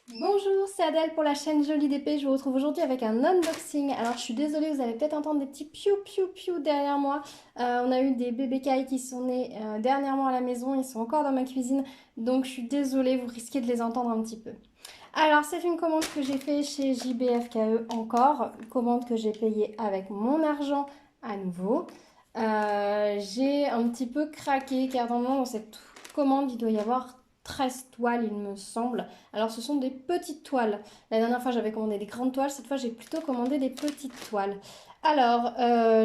Bonjour, c'est Adèle pour la chaîne Jolie d'épée. Je vous retrouve aujourd'hui avec un unboxing. Alors je suis désolée, vous allez peut-être entendre des petits piou piou piou derrière moi. On a eu des bébés cailles qui sont nés dernièrement à la maison. Ils sont encore dans ma cuisine. Donc je suis désolée, vous risquez de les entendre un petit peu. Alors c'est une commande que j'ai fait chez JBFKE encore. Une commande que j'ai payée avec mon argent à nouveau. J'ai un petit peu craqué car dans cette commande il doit y avoir 13 toiles il me semble. Alors ce sont des petites toiles. La dernière fois j'avais commandé des grandes toiles, cette fois j'ai plutôt commandé des petites toiles. Alors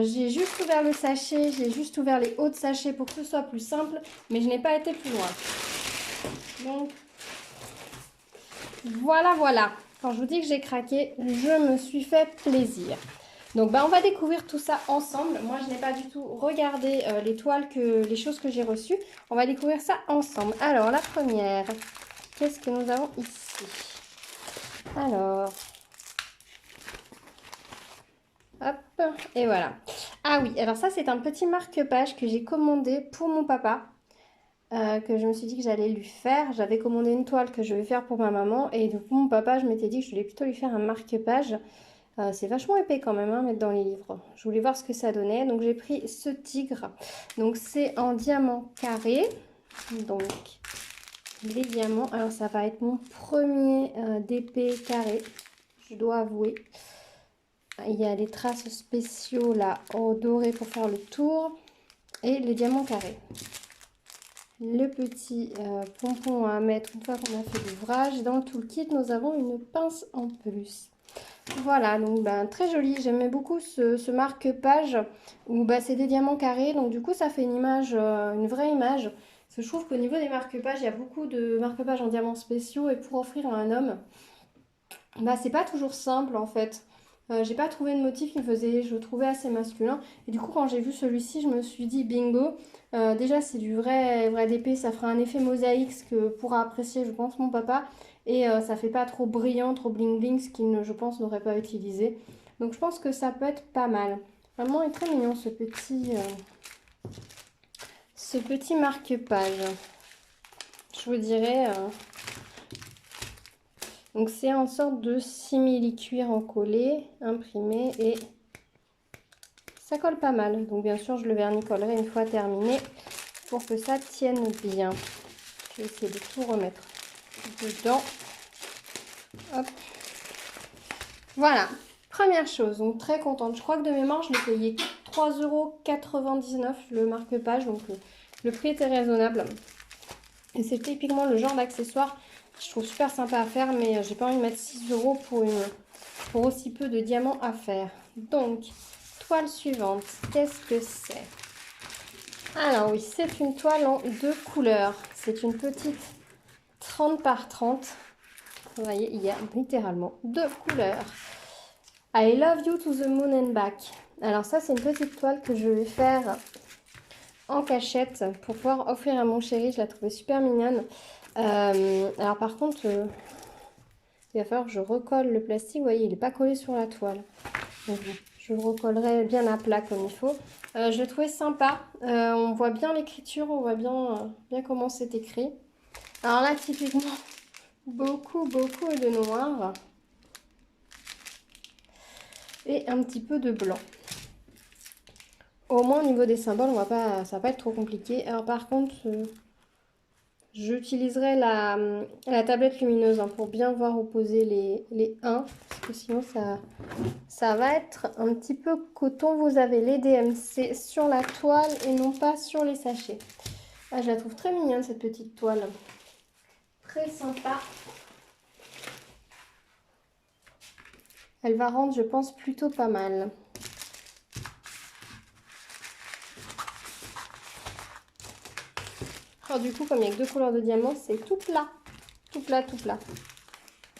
j'ai juste ouvert le sachet, j'ai juste ouvert les hauts de sachet pour que ce soit plus simple, mais je n'ai pas été plus loin. Donc voilà, voilà. Quand je vous dis que j'ai craqué, je me suis fait plaisir. Donc on va découvrir tout ça ensemble. Moi je n'ai pas du tout regardé les choses que j'ai reçues. On va découvrir ça ensemble. Alors la première, qu'est-ce que nous avons ici? Alors, hop, et voilà. Ah oui, alors ça c'est un petit marque-page que j'ai commandé pour mon papa. Que je me suis dit que j'allais lui faire. J'avais commandé une toile que je vais faire pour ma maman. Et du coup mon papa, je m'étais dit que je voulais plutôt lui faire un marque-page. C'est vachement épais quand même, hein, mettre dans les livres. Je voulais voir ce que ça donnait. Donc j'ai pris ce tigre. Donc c'est en diamant carré. Donc les diamants. Alors ça va être mon premier d'épée carré. Je dois avouer. Il y a les traces spéciaux là en doré pour faire le tour. Et les diamants carrés. Le petit pompon à mettre une fois qu'on a fait l'ouvrage. Dans le toolkit, nous avons une pince en plus. Voilà, donc très joli. J'aimais beaucoup ce marque-page où c'est des diamants carrés. Donc du coup, ça fait une image, une vraie image. Parce que je trouve qu'au niveau des marque-pages, il y a beaucoup de marque-pages en diamants spéciaux. Et pour offrir à un homme, c'est pas toujours simple en fait. J'ai pas trouvé de motif qui me faisait, je le trouvais assez masculin. Et du coup, quand j'ai vu celui-ci, je me suis dit bingo. Déjà, c'est du vrai d'épée, ça fera un effet mosaïque, ce que pourra apprécier, je pense, mon papa. Et ça fait pas trop brillant, trop bling bling, ce qu'il, je pense, n'aurait pas utilisé. Donc, je pense que ça peut être pas mal. Vraiment, il est très mignon ce petit marque-page. Je vous dirais. Donc c'est une sorte de simili-cuir en collé, imprimé et ça colle pas mal. Donc bien sûr je le vernicollerai une fois terminé pour que ça tienne bien. Je vais essayer de tout remettre dedans. Hop. Voilà, première chose, donc très contente. Je crois que de mémoire je l'ai payé 3,99 € le marque-page, donc le prix était raisonnable. Et c'est typiquement le genre d'accessoire que je trouve super sympa à faire, mais j'ai pas envie de mettre 6 € pour aussi peu de diamants à faire. Donc, toile suivante, qu'est-ce que c'est? Alors oui, c'est une toile en deux couleurs. C'est une petite 30 par 30. Vous voyez, il y a littéralement deux couleurs. I love you to the moon and back. Alors ça, c'est une petite toile que je vais faire en cachette pour pouvoir offrir à mon chéri. Je la trouvais super mignonne. Alors par contre, il va falloir que je recolle le plastique. Vous voyez, il n'est pas collé sur la toile. Donc, je le recollerai bien à plat comme il faut. Je le trouvais sympa. On voit bien l'écriture, on voit bien comment c'est écrit. Alors là, typiquement, beaucoup de noir. Et un petit peu de blanc. Au moins au niveau des symboles, ça va pas être trop compliqué. Alors par contre, j'utiliserai la tablette lumineuse pour bien voir où poser les 1. Parce que sinon ça va être un petit peu coton. Vous avez les DMC sur la toile et non pas sur les sachets. Ah, je la trouve très mignonne cette petite toile. Très sympa. Elle va rendre, je pense, plutôt pas mal. Alors du coup, comme il n'y a que deux couleurs de diamant, c'est tout plat. Tout plat, tout plat.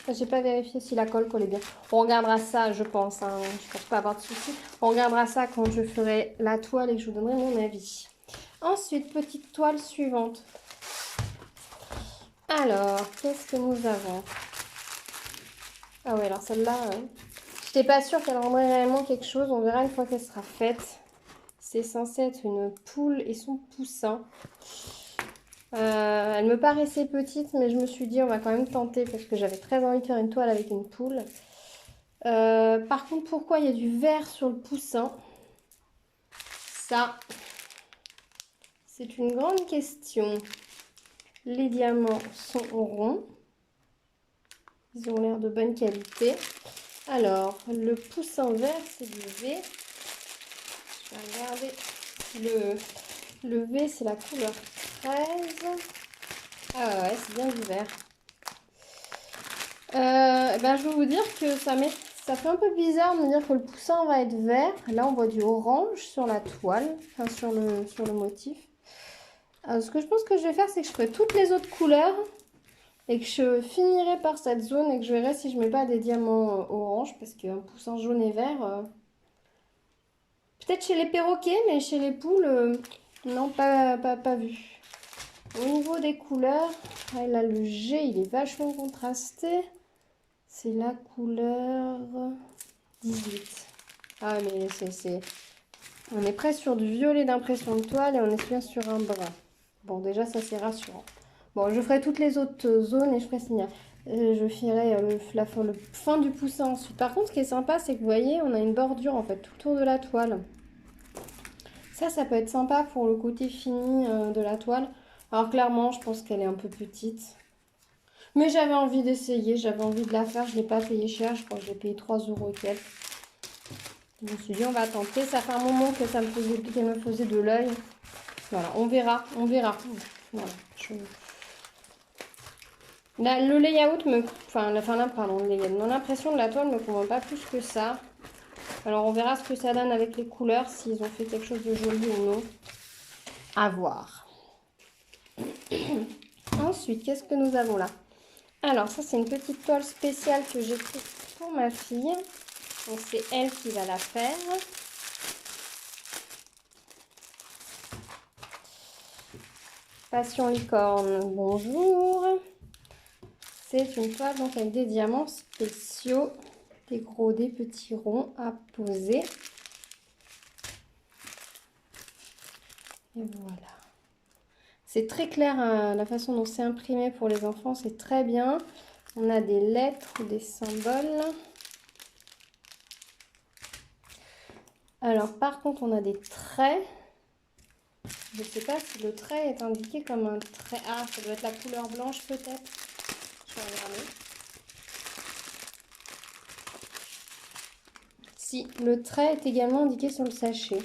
J'ai pas vérifié si la colle collait bien. On regardera ça, je pense. Hein. Je pense pas avoir de soucis. On regardera ça quand je ferai la toile et que je vous donnerai mon avis. Ensuite, petite toile suivante. Alors, qu'est-ce que nous avons? Ah oui, alors celle-là, je n'étais pas sûre qu'elle rendrait réellement quelque chose. On verra une fois qu'elle sera faite. C'est censé être une poule et son poussin. Elle me paraissait petite, mais je me suis dit on va quand même tenter parce que j'avais très envie de faire une toile avec une poule. Par contre, pourquoi il y a du vert sur le poussin? Ça, c'est une grande question. Les diamants sont ronds. Ils ont l'air de bonne qualité. Alors, le poussin vert, c'est du V. Je vais regarder. Le V, c'est la couleur 13. Ah ouais, c'est bien du vert. Ben, je vais vous dire que ça fait un peu bizarre de me dire que le poussin va être vert. Là, on voit du orange sur la toile, enfin sur le motif. Ce que je pense que je vais faire, c'est que je ferai toutes les autres couleurs et que je finirai par cette zone et que je verrai si je mets pas des diamants orange parce qu'un poussin jaune et vert, peut-être chez les perroquets, mais chez les poules, non, pas vu. Au niveau des couleurs, là, le G, il est vachement contrasté. C'est la couleur 18. Ah, mais on est presque sur du violet d'impression de toile et on est bien sur un brun. Bon, déjà, ça, c'est rassurant. Bon, je ferai toutes les autres zones et je ferai signer. Je ferai le fin du poussin ensuite. Par contre, ce qui est sympa, c'est que vous voyez, on a une bordure en fait tout autour de la toile. Ça peut être sympa pour le côté fini de la toile. Alors clairement, je pense qu'elle est un peu petite. Mais j'avais envie d'essayer, j'avais envie de la faire. Je ne l'ai pas payé cher, je crois que j'ai payé 3 € et quelques. Je me suis dit, on va tenter. Ça fait un moment que qu'elle me faisait de l'œil. Voilà, on verra. Voilà, le layout me... l'impression de la toile ne me convainc pas plus que ça. Alors, on verra ce que ça donne avec les couleurs, s'ils ont fait quelque chose de joli ou non. À voir. Ensuite, qu'est-ce que nous avons là? Alors, ça, c'est une petite toile spéciale que j'ai faite pour ma fille. Donc, c'est elle qui va la faire. Passion licorne, bonjour. C'est une toile donc avec des diamants spéciaux, des gros, des petits ronds à poser. Et voilà. C'est très clair, hein, la façon dont c'est imprimé pour les enfants, c'est très bien. On a des lettres, des symboles. Alors par contre, on a des traits. Je ne sais pas si le trait est indiqué comme un trait. Ah, ça doit être la couleur blanche peut-être. Je vais regarder. Si, le trait est également indiqué sur le sachet.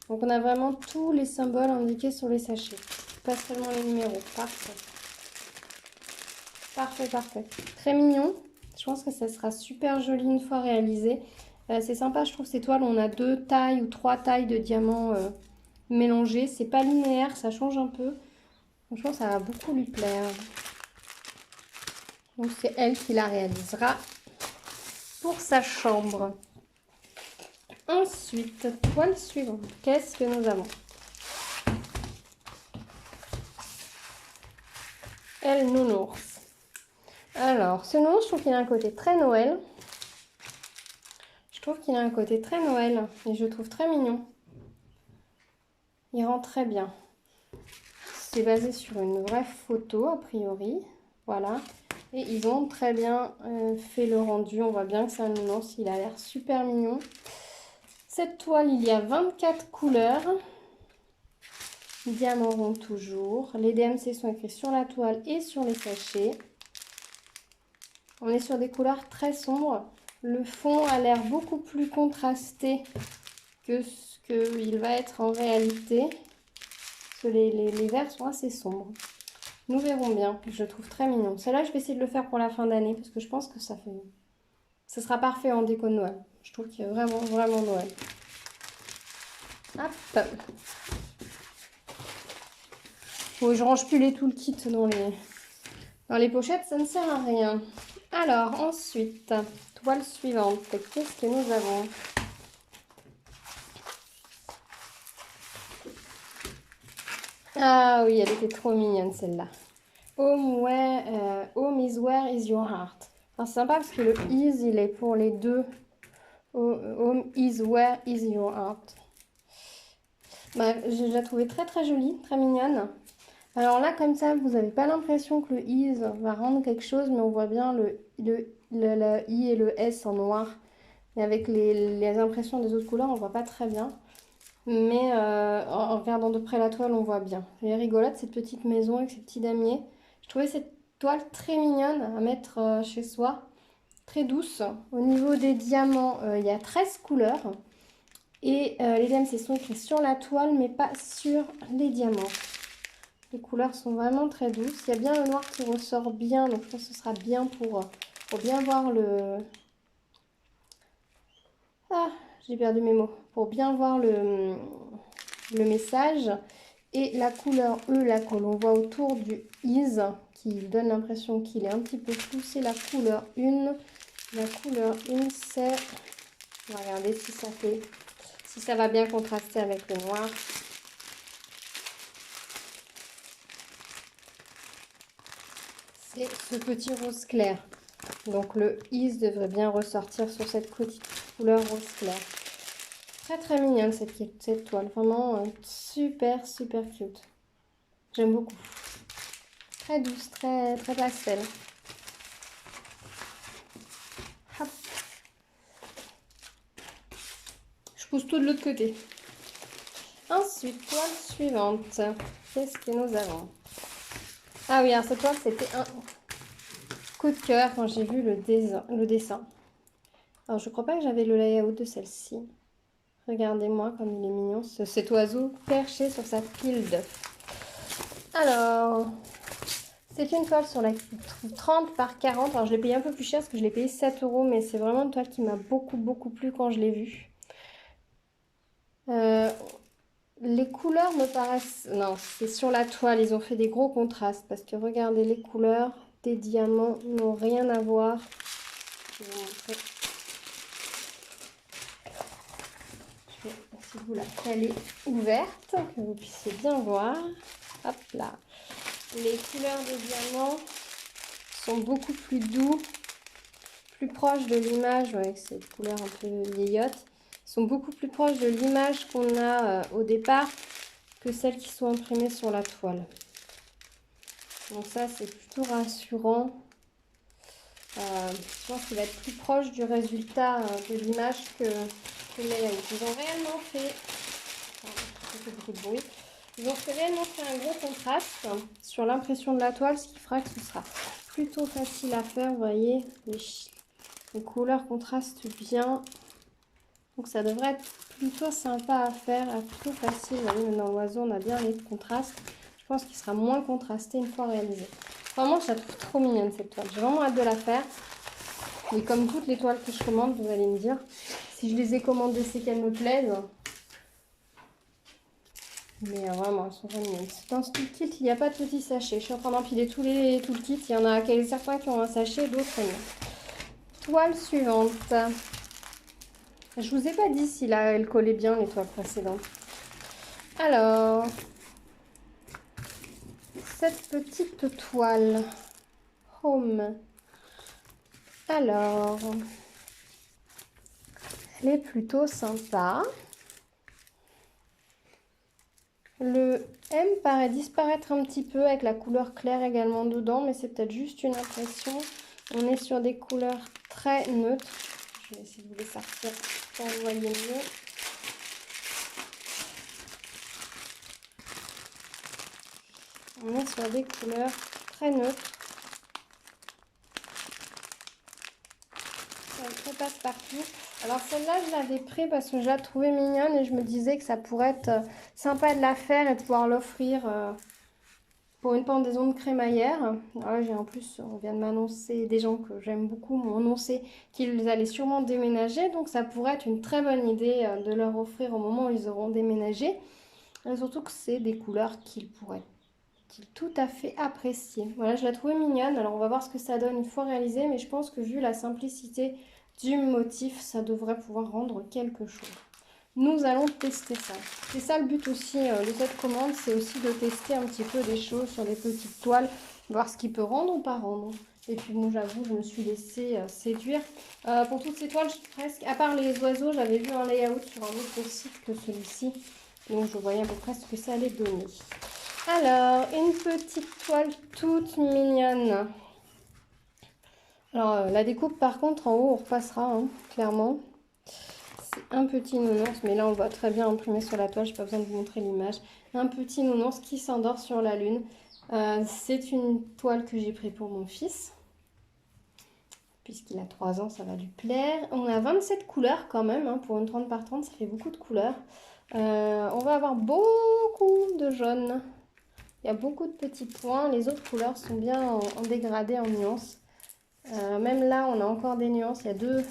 Donc on a vraiment tous les symboles indiqués sur les sachets. Pas seulement les numéros. Parfait. Parfait, parfait. Très mignon. Je pense que ça sera super joli une fois réalisé. C'est sympa, je trouve, ces toiles. On a 2 tailles ou 3 tailles de diamants mélangés. C'est pas linéaire, ça change un peu. Franchement, ça va beaucoup lui plaire. Donc c'est elle qui la réalisera pour sa chambre. Ensuite, toile suivante. Qu'est-ce que nous avons? Elle nounours. Alors, ce nounours, je trouve qu'il a un côté très Noël. Je trouve qu'il a un côté très Noël et je le trouve très mignon. Il rend très bien. C'est basé sur une vraie photo, a priori. Voilà. Et ils ont très bien fait le rendu. On voit bien que c'est un nounours. Il a l'air super mignon. Cette toile, il y a 24 couleurs. Diamant rond toujours. Les DMC sont écrits sur la toile et sur les sachets. On est sur des couleurs très sombres. Le fond a l'air beaucoup plus contrasté que ce qu'il va être en réalité. Parce que les verts sont assez sombres. Nous verrons bien. Je le trouve très mignon. Celle-là, je vais essayer de le faire pour la fin d'année parce que je pense que ça sera parfait en déco de Noël. Je trouve qu'il y a vraiment, vraiment Noël. Hop. Oui, je range plus les toolkits dans les pochettes, ça ne sert à rien. Alors, ensuite, toile suivante. Qu'est-ce que nous avons? Ah oui, elle était trop mignonne celle-là. Home is where is your heart. C'est sympa parce que le is, il est pour les deux. Home is where is your heart. Bah, je la trouvais très très jolie, très mignonne. Alors là, comme ça, vous n'avez pas l'impression que le is va rendre quelque chose, mais on voit bien le i et le s en noir. Et avec les impressions des autres couleurs, on voit pas très bien. Mais en regardant de près la toile, on voit bien. Elle est rigolote, cette petite maison avec ses petits damiers. Je trouvais cette toile très mignonne à mettre chez soi. Très douce. Au niveau des diamants, il y a 13 couleurs. Et les diamants, sont écrits sur la toile, mais pas sur les diamants. Les couleurs sont vraiment très douces. Il y a bien le noir qui ressort bien, donc je pense que ce sera bien pour bien voir le... Ah, j'ai perdu mes mots. Pour bien voir le message. Et la couleur E, là, que l'on voit autour du is, qui donne l'impression qu'il est un petit peu flou, c'est la couleur 1. La couleur 1, c'est... On va regarder si ça va bien contraster avec le noir. C'est ce petit rose clair. Donc le is devrait bien ressortir sur cette petite couleur rose clair. Très très mignonne cette toile. Vraiment super super cute. J'aime beaucoup. Très douce, très très pastel. Hop. Je pousse tout de l'autre côté. Ensuite, toile suivante. Qu'est-ce que nous avons? Ah oui, alors cette toile, c'était un coup de cœur quand j'ai vu le dessin. Alors, je crois pas que j'avais le layout de celle-ci. Regardez-moi comme il est mignon, cet oiseau perché sur sa pile d'œufs. Alors, c'est une toile sur la 30 par 40. Alors, je l'ai payé un peu plus cher parce que je l'ai payé 7 €, mais c'est vraiment une toile qui m'a beaucoup, beaucoup plu quand je l'ai vue. Les couleurs me paraissent... Non, c'est sur la toile, ils ont fait des gros contrastes parce que regardez, les couleurs des diamants n'ont rien à voir. Je vais vous montrer. Je vais essayer de vous la caler ouverte, que vous puissiez bien voir. Hop là. Les couleurs des diamants sont beaucoup plus doux, plus proches de l'image, avec cette couleur un peu vieillotte. Ils sont beaucoup plus proches de l'image qu'on a au départ que celles qui sont imprimées sur la toile. Donc ça, c'est plutôt rassurant. Je pense qu'il va être plus proche du résultat de l'image que le layout. Ils ont réellement fait... beaucoup de bruit. Ils ont réellement fait un gros contraste sur l'impression de la toile, ce qui fera que ce sera plutôt facile à faire. Vous voyez, les couleurs contrastent bien. Donc ça devrait être plutôt sympa à faire, plutôt facile. Vous voyez, dans l'oiseau, on a bien les contrastes. Je pense qu'il sera moins contrasté une fois réalisé. Vraiment, je la trouve trop mignonne cette toile. J'ai vraiment hâte de la faire. Et comme toutes les toiles que je commande, vous allez me dire, si je les ai commandées, c'est qu'elles me plaisent. Mais vraiment, elles sont vraiment mignonnes. Dans ce kit, il n'y a pas de petits sachets. Je suis en train d'empiler tout le kit. Il y en a certains qui ont un sachet, d'autres non. Toile suivante. Je vous ai pas dit si là, elle collait bien les toiles précédentes. Alors, cette petite toile Home. Alors, elle est plutôt sympa. Le M paraît disparaître un petit peu avec la couleur claire également dedans, mais c'est peut-être juste une impression. On est sur des couleurs très neutres. Je vais essayer de vous les sortir pour vous voyez mieux. On est sur des couleurs très neutres. Très passe-partout. Alors celle-là, je l'avais pris parce que je la trouvais mignonne et je me disais que ça pourrait être sympa de la faire et de pouvoir l'offrir pour une pendaison de crémaillère. Alors là, en plus, on vient de m'annoncer, des gens que j'aime beaucoup m'ont annoncé qu'ils allaient sûrement déménager. Donc ça pourrait être une très bonne idée de leur offrir au moment où ils auront déménagé. Et surtout que c'est des couleurs qu'ils pourraient tout à fait apprécier. Voilà, je la trouvais mignonne. Alors on va voir ce que ça donne une fois réalisé, mais je pense que vu la simplicité du motif, ça devrait pouvoir rendre quelque chose. Nous allons tester ça. C'est ça le but aussi de cette commande, c'est aussi de tester un petit peu des choses sur des petites toiles, voir ce qui peut rendre ou pas rendre. Et puis moi j'avoue, je me suis laissée séduire. Pour toutes ces toiles, presque, à part les oiseaux, j'avais vu un layout sur un autre site que celui-ci. Donc je voyais à peu près ce que ça allait donner. Alors, une petite toile toute mignonne. Alors, la découpe, par contre, en haut, on repassera, hein, clairement. C'est un petit nounours, mais là, on voit très bien imprimé sur la toile. Je n'ai pas besoin de vous montrer l'image. Un petit nounours qui s'endort sur la lune. C'est une toile que j'ai prise pour mon fils. Puisqu'il a 3 ans, ça va lui plaire. On a 27 couleurs quand même, hein, pour une 30 par 30, ça fait beaucoup de couleurs. On va avoir beaucoup de jaune. Il y a beaucoup de petits points. Les autres couleurs sont bien en dégradé, en nuances. Même là, on a encore des nuances. Il y a deux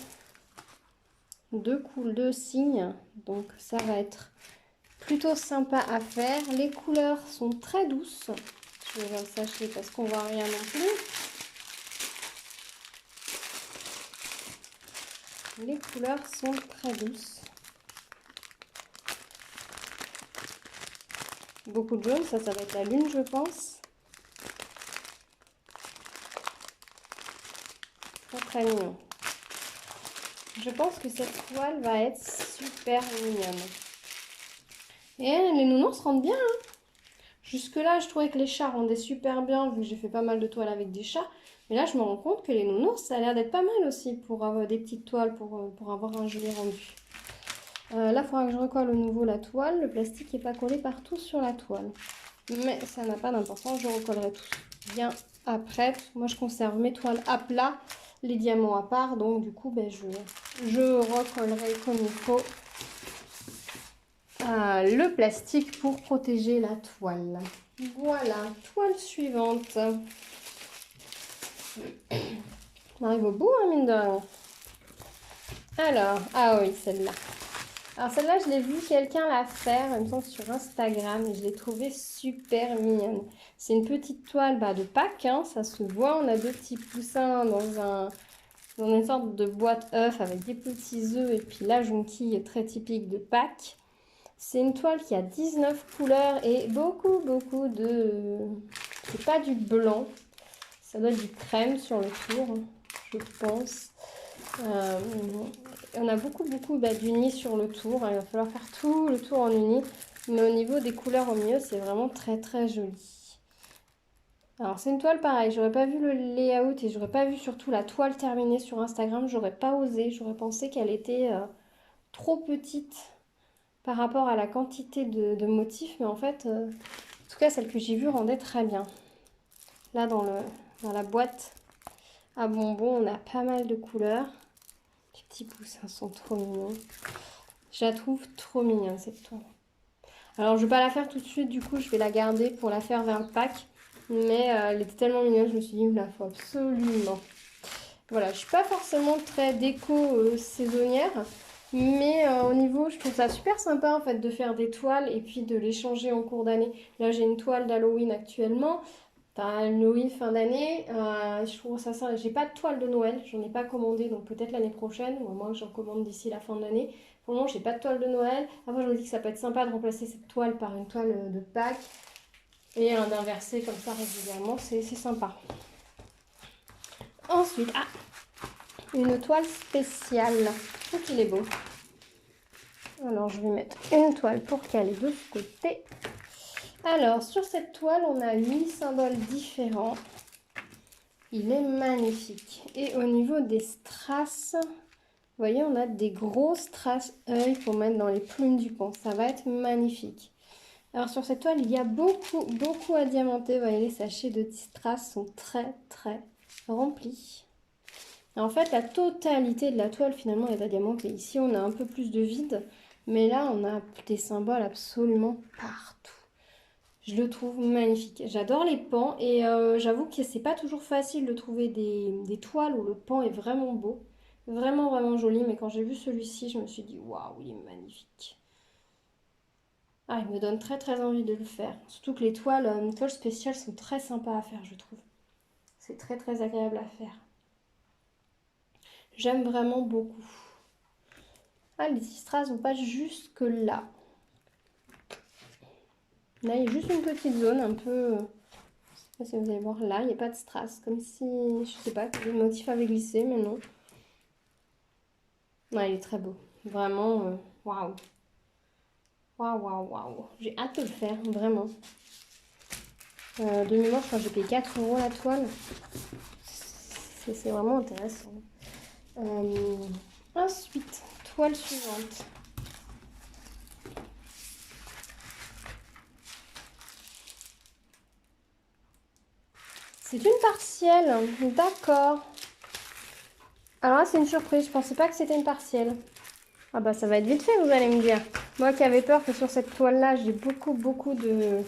signes. Donc ça va être plutôt sympa à faire. Les couleurs sont très douces. Je vais le sachet parce qu'on voit rien non plus. Les couleurs sont très douces. Beaucoup de jaune, ça va être la lune, je pense. Très très mignon. Je pense que cette toile va être super mignonne. Et les nounours rendent bien, hein. Jusque-là, je trouvais que les chats rendaient super bien, vu que j'ai fait pas mal de toiles avec des chats. Mais là, je me rends compte que les nounours, ça a l'air d'être pas mal aussi pour avoir des petites toiles, pour avoir un joli rendu. Là, il faudra que je recolle au nouveau la toile. Le plastique n'est pas collé partout sur la toile. Mais ça n'a pas d'importance, je recollerai tout bien après. Moi, je conserve mes toiles à plat, les diamants à part. Donc, du coup, ben, je recollerai comme il faut le plastique pour protéger la toile. Voilà, toile suivante. On arrive au bout, hein, mine de rien. Alors, ah oui, celle-là. Alors celle-là, je l'ai vu quelqu'un la faire, il me semble sur Instagram, et je l'ai trouvée super mignonne. C'est une petite toile de Pâques, hein, ça se voit. On a deux petits poussins dans une sorte de boîte œuf avec des petits œufs, et puis la jonquille très typique de Pâques. C'est une toile qui a 19 couleurs et beaucoup de... C'est pas du blanc, ça doit être du crème sur le tour, je pense. On a beaucoup d'unis sur le tour, hein. Il va falloir faire tout le tour en uni, mais au niveau des couleurs au milieu, c'est vraiment très très joli. Alors c'est une toile pareil, j'aurais pas vu le layout et j'aurais pas vu surtout la toile terminée sur Instagram, j'aurais pas osé, j'aurais pensé qu'elle était trop petite par rapport à la quantité de motifs, mais en fait, en tout cas celle que j'ai vue rendait très bien. Là dans la boîte à bonbons, on a pas mal de couleurs. Les petits poussins sont trop mignons. Je la trouve trop mignonne cette toile. Alors je vais pas la faire tout de suite, du coup je vais la garder pour la faire vers le pack. Mais elle était tellement mignonne, je me suis dit, il me la faut absolument. Voilà, je suis pas forcément très déco saisonnière. Mais au niveau, je trouve ça super sympa en fait de faire des toiles et puis de les changer en cours d'année. Là j'ai une toile d'Halloween actuellement. T'as Halloween fin d'année. Je trouve ça sympa. J'ai pas de toile de Noël, j'en ai pas commandé, donc peut-être l'année prochaine, ou à moins que j'en commande d'ici la fin de l'année. Pour le moment, j'ai pas de toile de Noël. Après, je me dis que ça peut être sympa de remplacer cette toile par une toile de Pâques et d'inverser comme ça régulièrement, c'est sympa. Ensuite, une toile spéciale. Je trouve qu'il est beau. Alors, je vais mettre une toile pour caler de ce côté. Alors, sur cette toile, on a 8 symboles différents. Il est magnifique. Et au niveau des strass, vous voyez, on a des gros strass œil pour mettre dans les plumes du pont. Ça va être magnifique. Alors, sur cette toile, il y a beaucoup à diamanter. Vous voyez, les sachets de strass sont très remplis. En fait, la totalité de la toile, finalement, est à diamanter. Ici, on a un peu plus de vide. Mais là, on a des symboles absolument partout. Je le trouve magnifique. J'adore les pans et j'avoue que c'est pas toujours facile de trouver des toiles où le pan est vraiment beau. Vraiment joli. Mais quand j'ai vu celui-ci, je me suis dit, waouh, il est magnifique. Ah, il me donne très envie de le faire. Surtout que les toiles spéciales sont très sympas à faire, je trouve. C'est très agréable à faire. J'aime vraiment beaucoup. Ah, les strass vont pas jusque là. Là, il y a juste une petite zone un peu... Je sais pas si vous allez voir là, il n'y a pas de strass. Comme si, je sais pas, le motif avait glissé, mais non. Ouais, il est très beau. Vraiment, waouh. Waouh. J'ai hâte de le faire, vraiment. De mémoire, je crois que j'ai payé 4 € la toile. C'est vraiment intéressant. Ensuite, toile suivante. C'est une partielle, d'accord. Alors là, c'est une surprise, je pensais pas que c'était une partielle. Ah bah ça va être vite fait, vous allez me dire. Moi qui avais peur que sur cette toile-là, j'ai beaucoup de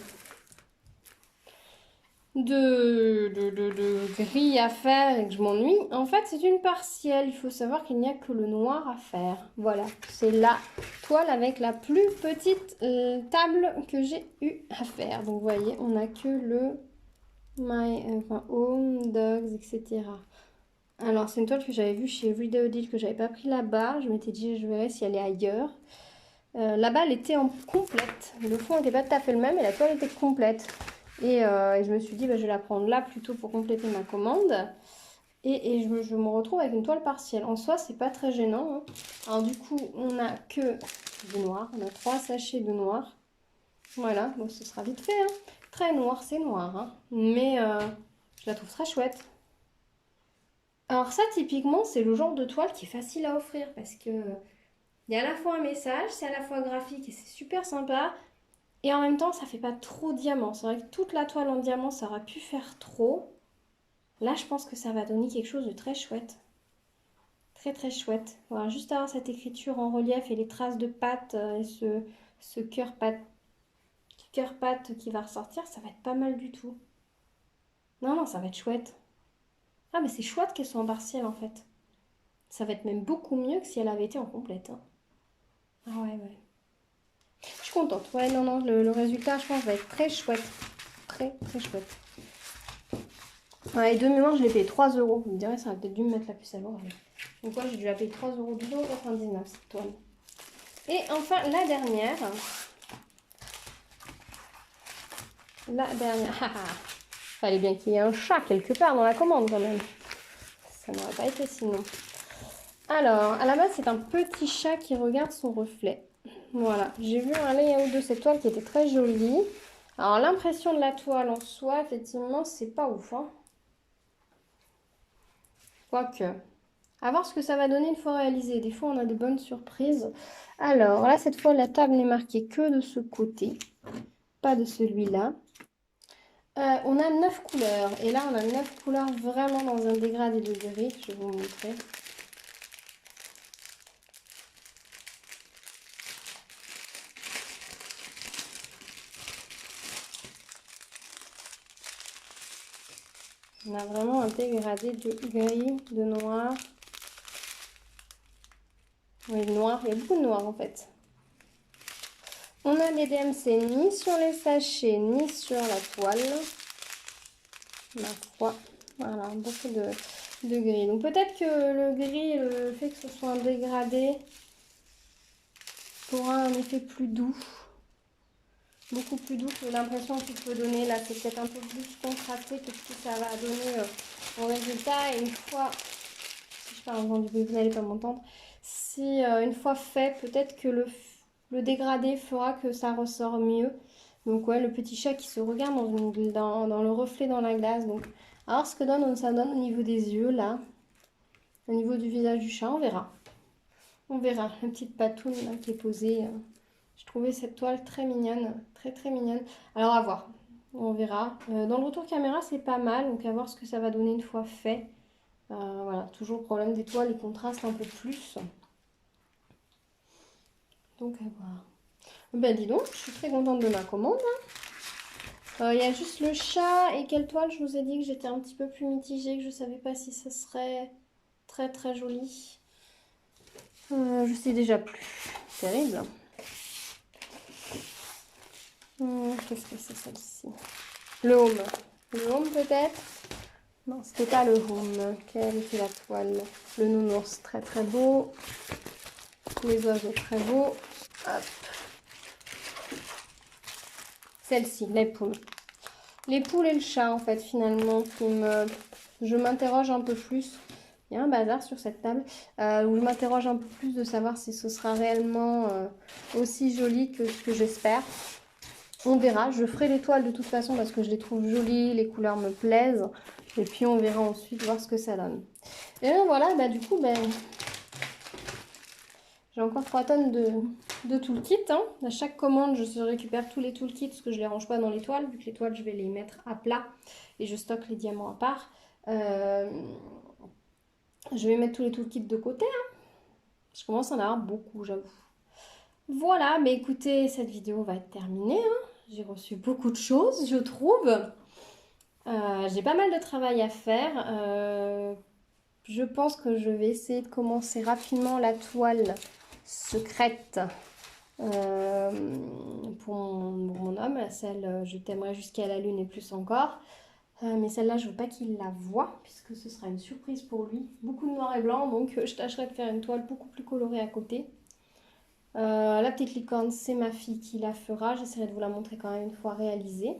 gris à faire et que je m'ennuie. En fait, c'est une partielle. Il faut savoir qu'il n'y a que le noir à faire. Voilà, c'est la toile avec la plus petite table que j'ai eu à faire. Donc, vous voyez, on n'a que le Home, Dogs, etc. Alors, c'est une toile que j'avais vue chez Everyday Deal que j'avais pas pris là-bas. Je m'étais dit, je verrai si elle est ailleurs. Là-bas, elle était en complète. Le fond n'était pas tout à fait le même et la toile était complète. Et je me suis dit, bah, je vais la prendre là plutôt pour compléter ma commande. Et je me retrouve avec une toile partielle. En soi, c'est pas très gênant, hein. Alors du coup, on n'a que du noir. On a 3 sachets de noir. Voilà, bon, ce sera vite fait, hein. Très noir, c'est noir, hein. Mais je la trouve très chouette. Alors ça, typiquement, c'est le genre de toile qui est facile à offrir parce que il y a à la fois un message, c'est à la fois graphique et c'est super sympa. Et en même temps, ça fait pas trop diamant. C'est vrai que toute la toile en diamant, ça aurait pu faire trop. Là, je pense que ça va donner quelque chose de très chouette. Très très chouette. Voilà, juste avoir cette écriture en relief et les traces de pattes et ce cœur patte qui va ressortir, ça va être pas mal du tout. Non, non, ça va être chouette. Ah, mais c'est chouette qu'elle soit en partiel en fait. Ça va être même beaucoup mieux que si elle avait été en complète, hein. Ah ouais, ouais. Je suis contente. Ouais, non, non, le résultat, je pense, va être très chouette. Très, très chouette. Ouais, et de mémoire, je l'ai payé 3 €. Vous me direz, ça aurait peut-être dû me mettre la puce à l'oreille. Donc, moi, j'ai dû la payer 3 €, 2,99 € cette toile. Et enfin, la dernière. La dernière. Fallait bien qu'il y ait un chat quelque part dans la commande quand même. Ça n'aurait pas été sinon. Alors, à la base, c'est un petit chat qui regarde son reflet. Voilà, j'ai vu un layout de cette toile qui était très joli. Alors, l'impression de la toile en soi, effectivement, c'est pas ouf, hein. Quoique, à voir ce que ça va donner une fois réalisé. Des fois, on a de bonnes surprises. Alors, là, cette fois, la table n'est marquée que de ce côté, pas de celui-là. On a 9 couleurs. Et là, on a 9 couleurs vraiment dans un dégradé de gris. Je vais vous montrer. On a vraiment un dégradé de gris, de noir. Oui, le noir, il y a beaucoup de noir en fait. On a des DMC ni sur les sachets, ni sur la toile. Ma foi, voilà, beaucoup de gris. Donc peut-être que le gris, le fait que ce soit un dégradé, aura un effet plus doux. Beaucoup plus doux que l'impression qu'il peut donner. Là, c'est peut-être un peu plus contrasté que ce que ça va donner au résultat. Et une fois, si je parle en bruit, vous n'allez pas m'entendre. Si une fois fait, peut-être que le dégradé fera que ça ressort mieux. Donc ouais, le petit chat qui se regarde dans le reflet dans la glace. Donc, alors ce que ça donne au niveau des yeux, là. Au niveau du visage du chat, on verra. On verra. La petite patoune là, qui est posée. Je trouvais cette toile très mignonne. Très très mignonne. Alors à voir. On verra. Dans le retour caméra, c'est pas mal. Donc à voir ce que ça va donner une fois fait. Voilà, toujours le problème des toiles, les contrastes un peu plus. Donc à voir. Ben dis donc, je suis très contente de ma commande, hein. Il y a juste le chat et quelle toile, je vous ai dit que j'étais un petit peu plus mitigée, que je savais pas si ça serait très très joli. Je sais déjà plus. Terrible. Qu'est-ce que c'est celle-ci? Le home. Le home peut-être? Non, c'était pas le home. Quelle était la toile? Le nounours, très très beau. Les oiseaux, très beaux. Hop. Celle-ci, les poules. Les poules et le chat, en fait, finalement, je m'interroge un peu plus. Il y a un bazar sur cette table. Où je m'interroge un peu plus de savoir si ce sera réellement aussi joli que ce que j'espère. On verra, je ferai les toiles de toute façon parce que je les trouve jolies, les couleurs me plaisent. Et puis on verra ensuite voir ce que ça donne. Et donc voilà, bah du coup, j'ai encore 3 tonnes de toolkits. Hein. À chaque commande, je récupère tous les toolkits parce que je ne les range pas dans les toiles. Vu que les toiles, je vais les mettre à plat et je stocke les diamants à part. Je vais mettre tous les toolkits de côté. Hein. Je commence à en avoir beaucoup, j'avoue. Voilà, mais écoutez, cette vidéo va être terminée. Hein. J'ai reçu beaucoup de choses, je trouve. J'ai pas mal de travail à faire. Je pense que je vais essayer de commencer rapidement la toile secrète pour mon homme. Celle, je t'aimerais jusqu'à la lune et plus encore. Mais celle-là, je veux pas qu'il la voie puisque ce sera une surprise pour lui. Beaucoup de noir et blanc, donc je tâcherai de faire une toile beaucoup plus colorée à côté. La petite licorne, c'est ma fille qui la fera. J'essaierai de vous la montrer quand même une fois réalisée.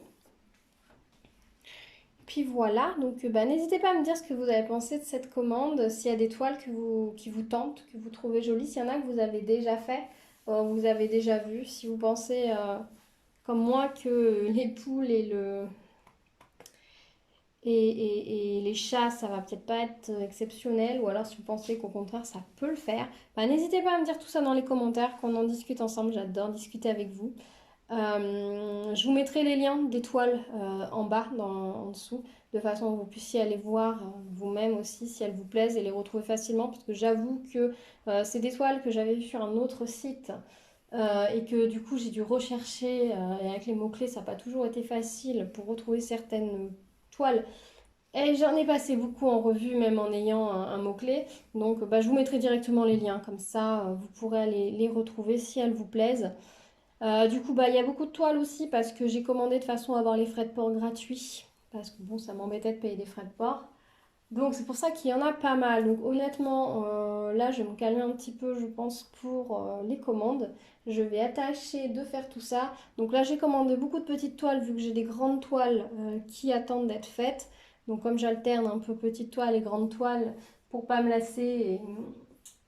Puis voilà, donc n'hésitez pas à me dire ce que vous avez pensé de cette commande, s'il y a des toiles qui vous tentent, que vous trouvez jolies, s'il y en a que vous avez déjà fait, vous avez déjà vu, si vous pensez comme moi que les poules et les chats, ça va peut-être pas être exceptionnel, ou alors si vous pensez qu'au contraire ça peut le faire, n'hésitez pas à me dire tout ça dans les commentaires, qu'on en discute ensemble, j'adore discuter avec vous. Je vous mettrai les liens des toiles en bas, en dessous, de façon que vous puissiez aller voir vous-même aussi si elles vous plaisent et les retrouver facilement, parce que j'avoue que c'est des toiles que j'avais vues sur un autre site et que du coup j'ai dû rechercher, et avec les mots-clés ça n'a pas toujours été facile pour retrouver certaines toiles. Et j'en ai passé beaucoup en revue, même en ayant un mot-clé. Donc je vous mettrai directement les liens, comme ça vous pourrez aller les retrouver si elles vous plaisent. Du coup, il y a beaucoup de toiles aussi parce que j'ai commandé de façon à avoir les frais de port gratuits. Parce que bon, ça m'embêtait de payer des frais de port. Donc c'est pour ça qu'il y en a pas mal. Donc honnêtement, là je vais me calmer un petit peu, je pense, pour les commandes. Je vais attacher de faire tout ça. Donc là j'ai commandé beaucoup de petites toiles vu que j'ai des grandes toiles qui attendent d'être faites. Donc comme j'alterne un peu petites toiles et grandes toiles pour pas me lasser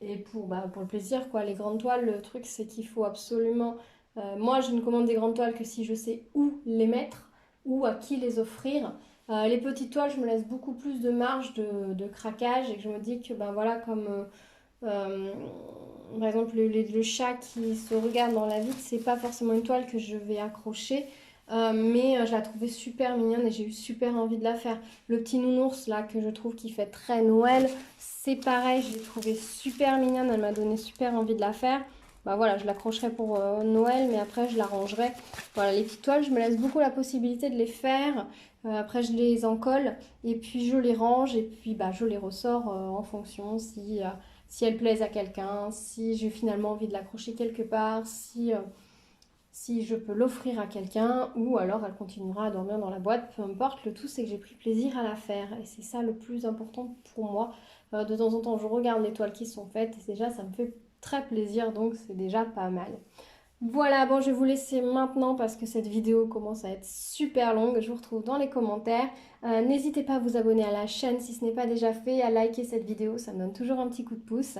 et pour le plaisir quoi. Les grandes toiles, le truc c'est qu'il faut absolument... moi je ne commande des grandes toiles que si je sais où les mettre ou à qui les offrir. Les petites toiles, je me laisse beaucoup plus de marge de craquage et que je me dis que voilà, comme par exemple le chat qui se regarde dans la vitre, c'est pas forcément une toile que je vais accrocher. Mais je la trouvais super mignonne et j'ai eu super envie de la faire. Le petit nounours là que je trouve qui fait très Noël, c'est pareil, je l'ai trouvé super mignonne, elle m'a donné super envie de la faire. Voilà, je l'accrocherai pour Noël, mais après je la rangerai. Voilà, les petites toiles, je me laisse beaucoup la possibilité de les faire. Après, je les encolle et puis je les range et puis je les ressors en fonction si elles plaisent à quelqu'un, si j'ai finalement envie de l'accrocher quelque part, si je peux l'offrir à quelqu'un ou alors elle continuera à dormir dans la boîte, peu importe. Le tout, c'est que j'ai pris plaisir à la faire et c'est ça le plus important pour moi. De temps en temps, je regarde les toiles qui sont faites et déjà, ça me fait très plaisir, donc c'est déjà pas mal. Voilà, bon, je vais vous laisser maintenant parce que cette vidéo commence à être super longue. Je vous retrouve dans les commentaires. N'hésitez pas à vous abonner à la chaîne si ce n'est pas déjà fait, à liker cette vidéo, ça me donne toujours un petit coup de pouce.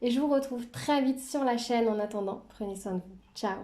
Et je vous retrouve très vite sur la chaîne. En attendant, prenez soin de vous. Ciao!